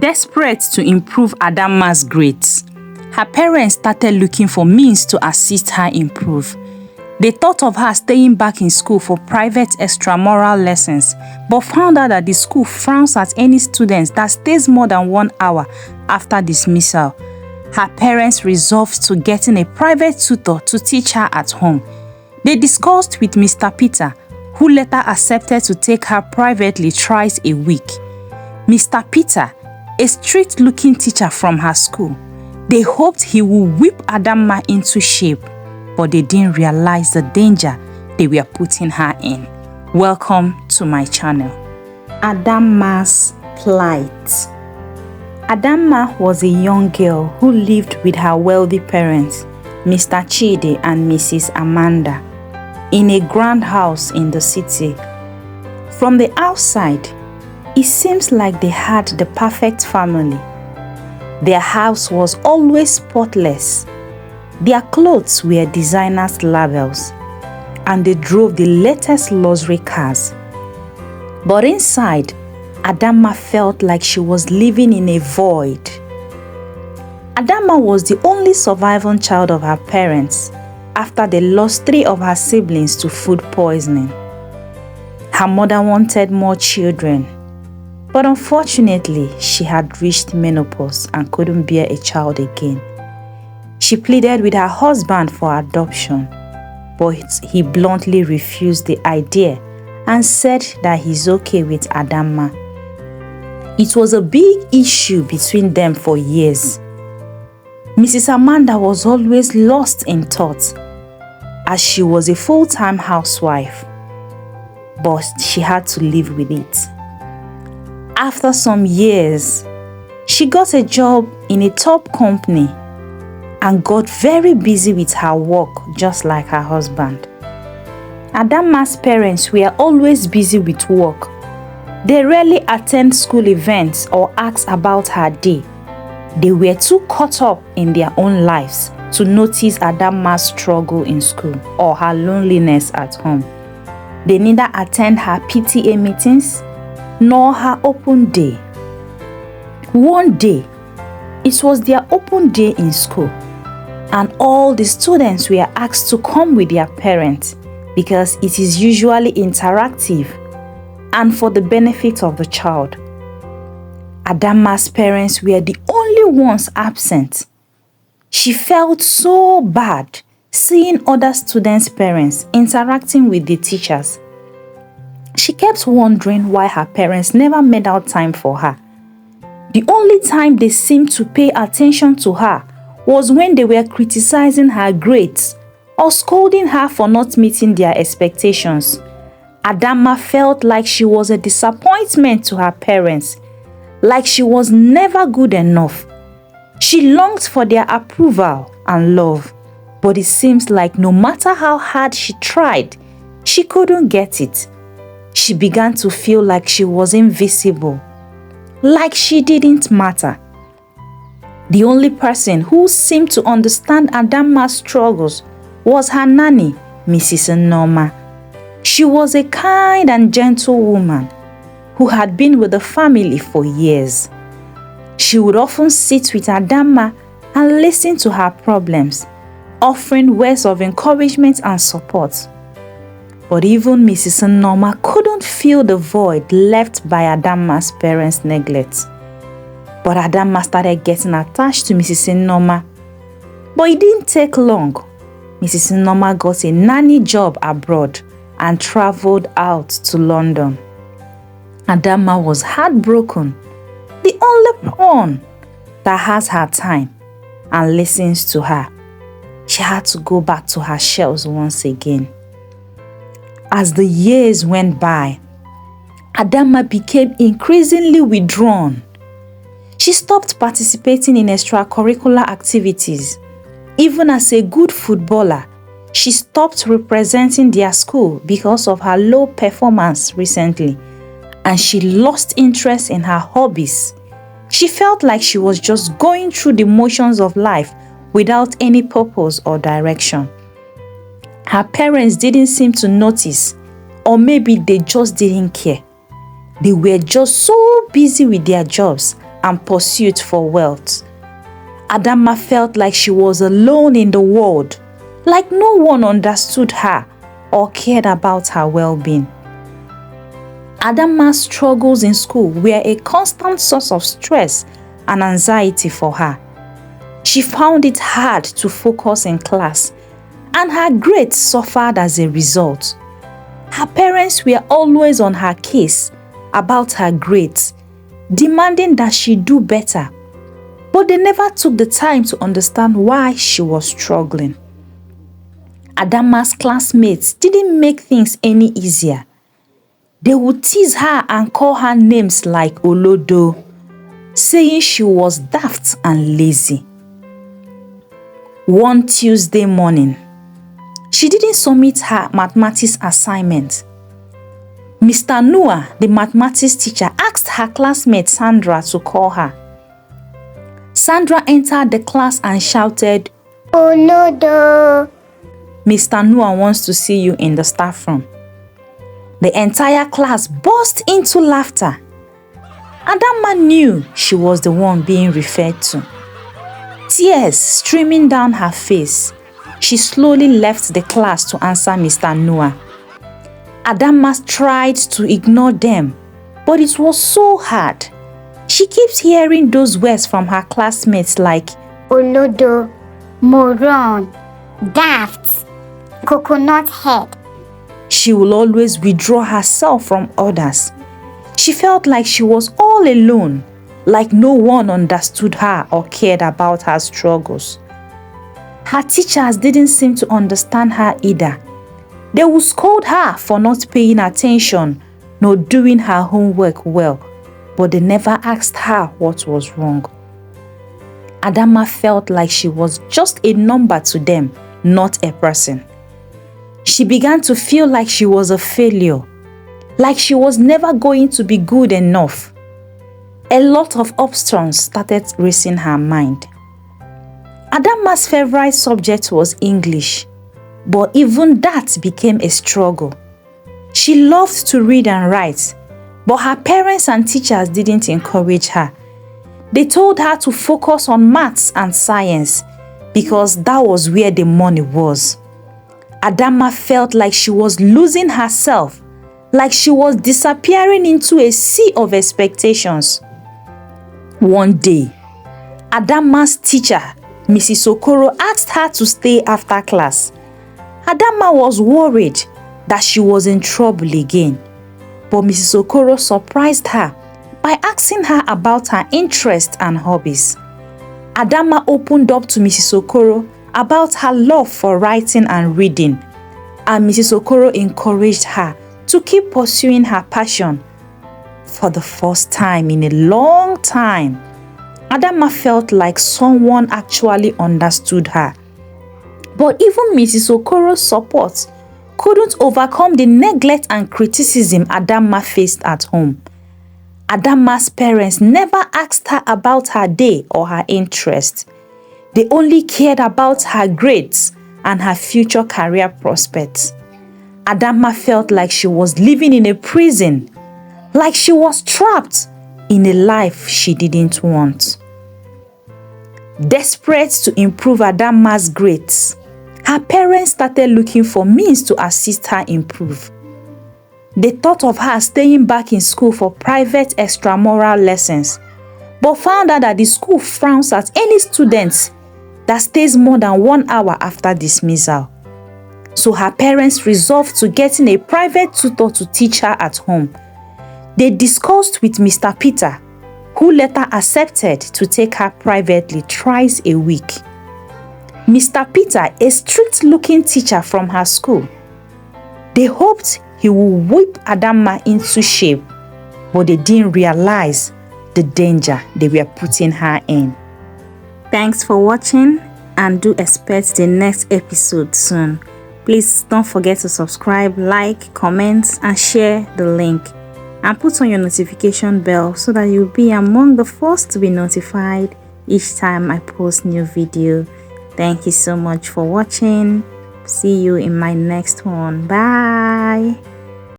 Desperate to improve Adanma's grades, her parents started looking for means to assist her improve. They thought of her staying back in school for private extramural lessons, but found out that the school frowns at any student that stays more than 1 hour after dismissal. Her parents resolved to getting a private tutor to teach her at home. They discussed with Mr. Peter, who later accepted to take her privately thrice a week. Mr. Peter, a strict-looking teacher from her school, they hoped he would whip Adanma into shape, but they didn't realize the danger they were putting her in. Welcome to my channel. Adanma's plight. Adanma was a young girl who lived with her wealthy parents, Mr. Chidi and Mrs. Amanda, in a grand house in the city. From the outside, it seems like they had the perfect family. Their house was always spotless. Their clothes were designers' labels, and they drove the latest luxury cars. But inside, Adanma felt like she was living in a void. Adanma was the only surviving child of her parents after they lost 3 of her siblings to food poisoning. Her mother wanted more children, but unfortunately, she had reached menopause and couldn't bear a child again. She pleaded with her husband for adoption, but he bluntly refused the idea and said that he's okay with Adanma. It was a big issue between them for years. Mrs. Amanda was always lost in thought, as she was a full-time housewife, but she had to live with it. After some years, she got a job in a top company and got very busy with her work just like her husband. Adanma's parents were always busy with work. They rarely attend school events or ask about her day. They were too caught up in their own lives to notice Adanma's struggle in school or her loneliness at home. They neither attend her PTA meetings nor her open day. One day, it was their open day in school, and all the students were asked to come with their parents because it is usually interactive and for the benefit of the child. Adanma's parents were the only ones absent. She felt so bad seeing other students' parents interacting with the teachers. She kept wondering why her parents never made out time for her. The only time they seemed to pay attention to her was when they were criticizing her grades or scolding her for not meeting their expectations. Adanma felt like she was a disappointment to her parents, like she was never good enough. She longed for their approval and love, but it seems like no matter how hard she tried, she couldn't get it. She began to feel like she was invisible, like she didn't matter. The only person who seemed to understand Adanma's struggles was her nanny, Mrs. Norma. She was a kind and gentle woman who had been with the family for years. She would often sit with Adanma and listen to her problems, offering words of encouragement and support. But even Mrs. Norma couldn't fill the void left by Adanma's parents' neglect. But Adanma started getting attached to Mrs. Norma. But it didn't take long. Mrs. Norma got a nanny job abroad and traveled out to London. Adanma was heartbroken, the only one that has her time and listens to her. She had to go back to her shells once again. As the years went by, Adanma became increasingly withdrawn. She stopped participating in extracurricular activities. Even as a good footballer, she stopped representing their school because of her low performance recently, and she lost interest in her hobbies. She felt like she was just going through the motions of life without any purpose or direction. Her parents didn't seem to notice, or maybe they just didn't care. They were just so busy with their jobs and pursuit for wealth. Adanma felt like she was alone in the world, like no one understood her or cared about her well-being. Adanma's struggles in school were a constant source of stress and anxiety for her. She found it hard to focus in class, and her grades suffered as a result. Her parents were always on her case about her grades, demanding that she do better, but they never took the time to understand why she was struggling. Adanma's classmates didn't make things any easier. They would tease her and call her names like Olodo, saying she was daft and lazy. One Tuesday morning, she didn't submit her mathematics assignment. Mr. Noah, the mathematics teacher, asked her classmate Sandra to call her. Sandra entered the class and shouted, "Olodo! Mr. Noah wants to see you in the staff room." The entire class burst into laughter. Adanma knew she was the one being referred to. Tears streaming down her face, she slowly left the class to answer Mr. Noah. Adanma tried to ignore them, but it was so hard. She keeps hearing those words from her classmates like Olodo, moron, daft, coconut head. She will always withdraw herself from others. She felt like she was all alone, like no one understood her or cared about her struggles. Her teachers didn't seem to understand her either. They would scold her for not paying attention nor doing her homework well, but they never asked her what was wrong. Adanma felt like she was just a number to them, not a person. She began to feel like she was a failure, like she was never going to be good enough. A lot of options started racing her mind. Adanma's favorite subject was English, but even that became a struggle. She loved to read and write, but her parents and teachers didn't encourage her. They told her to focus on maths and science because that was where the money was. Adanma felt like she was losing herself, like she was disappearing into a sea of expectations. One day, Adanma's teacher, Mrs. Okoro, asked her to stay after class. Adanma was worried that she was in trouble again, but Mrs. Okoro surprised her by asking her about her interests and hobbies. Adanma opened up to Mrs. Okoro about her love for writing and reading, and Mrs. Okoro encouraged her to keep pursuing her passion. For the first time in a long time, Adanma felt like someone actually understood her. But even Mrs. Okoro's support couldn't overcome the neglect and criticism Adanma faced at home. Adanma's parents never asked her about her day or her interests. They only cared about her grades and her future career prospects. Adanma felt like she was living in a prison, like she was trapped in a life she didn't want. Desperate to improve Adanma's grades, her parents started looking for means to assist her improve. They thought of her staying back in school for private extramural lessons, but found out that the school frowns at any student that stays more than 1 hour after dismissal. So her parents resolved to getting a private tutor to teach her at home. They discussed with Mr. Peter, who later accepted to take her privately thrice a week. Mr. Peter, a strict-looking teacher from her school, they hoped he would whip Adanma into shape, but they didn't realize the danger they were putting her in. Thanks for watching, and do expect the next episode soon. Please don't forget to subscribe, like, comment, and share the link. And put on your notification bell so that you'll be among the first to be notified each time I post new video. Thank you so much for watching. See you in my next one. Bye.